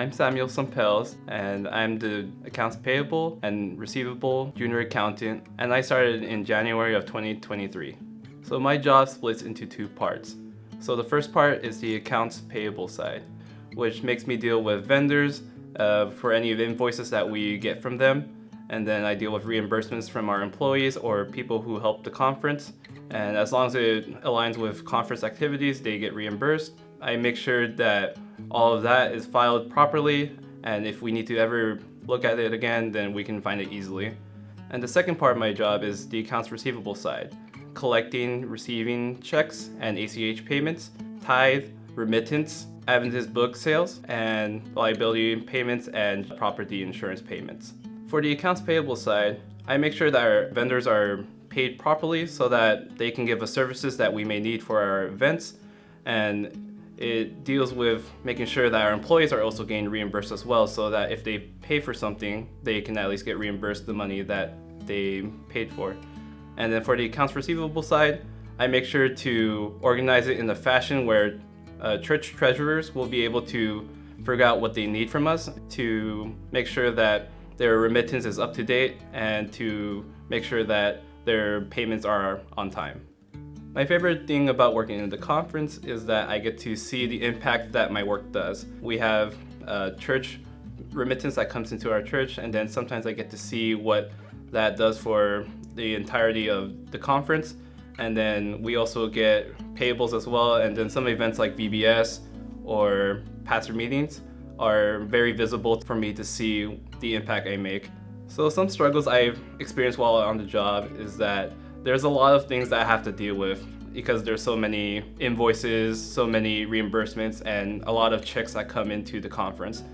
I'm Samuel Sumpels, and I'm the accounts payable and receivable junior accountant, and I started in January of 2023. So my job splits into two parts. So the first part is the accounts payable side, which makes me deal with vendors for any of the invoices that we get from them, and then I deal with reimbursements from our employees or people who help the conference, and as long as it aligns with conference activities, they get reimbursed. I make sure that all of that is filed properly, and if we need to ever look at it again, then we can find it easily. And the second part of my job is the accounts receivable side, collecting, receiving checks and ACH payments, tithe, remittance, Adventist book sales, and liability payments and property insurance payments. For the accounts payable side, I make sure that our vendors are paid properly so that they can give us services that we may need for our events, and it deals with making sure that our employees are also getting reimbursed as well, so that if they pay for something, they can at least get reimbursed the money that they paid for. And then for the accounts receivable side, I make sure to organize it in a fashion where church treasurers will be able to figure out what they need from us to make sure that their remittance is up to date and to make sure that their payments are on time. My favorite thing about working in the conference is that I get to see the impact that my work does. We have church remittance that comes into our church, and then sometimes I get to see what that does for the entirety of the conference. And then we also get payables as well, and then some events like VBS or pastor meetings are very visible for me to see the impact I make. So some struggles I've experienced while on the job is that there's a lot of things that I have to deal with because there's so many invoices, so many reimbursements, and a lot of checks that come into the conference.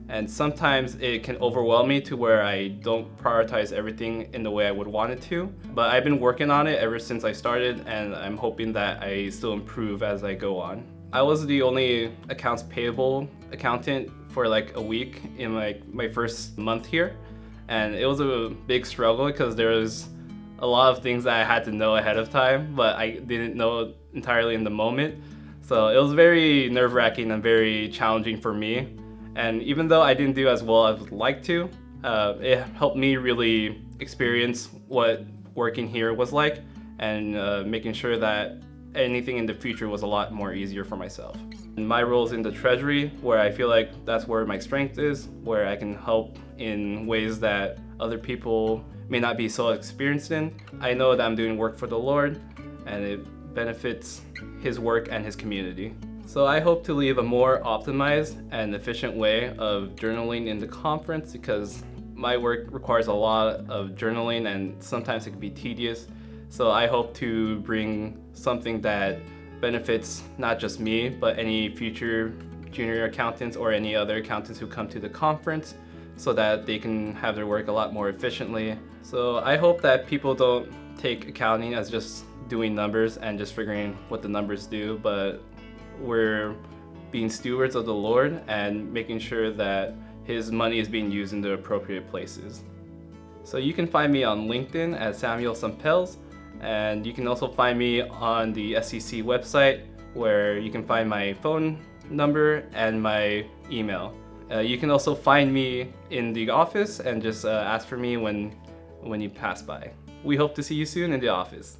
And sometimes it can overwhelm me to where I don't prioritize everything in the way I would want it to. But I've been working on it ever since I started, and I'm hoping that I still improve as I go on. I was the only accounts payable accountant for like a week in my first month here. And it was a big struggle because there was a lot of things that I had to know ahead of time, but I didn't know entirely in the moment. So it was very nerve-wracking and very challenging for me. And even though I didn't do as well as I would like to, it helped me really experience what working here was like, and making sure that anything in the future was a lot more easier for myself. And my role is in the treasury, where I feel like that's where my strength is, where I can help in ways that other people may not be so experienced in. I know that I'm doing work for the Lord, and it benefits His work and His community. So I hope to leave a more optimized and efficient way of journaling in the conference, because my work requires a lot of journaling and sometimes it can be tedious. So I hope to bring something that benefits not just me, but any future junior accountants or any other accountants who come to the conference, so that they can have their work a lot more efficiently. So I hope that people don't take accounting as just doing numbers and just figuring what the numbers do, but we're being stewards of the Lord and making sure that His money is being used in the appropriate places. So you can find me on LinkedIn as Samuel Sumpels, and you can also find me on the SEC website, where you can find my phone number and my email. You can also find me in the office and just ask for me when you pass by. We hope to see you soon in the office.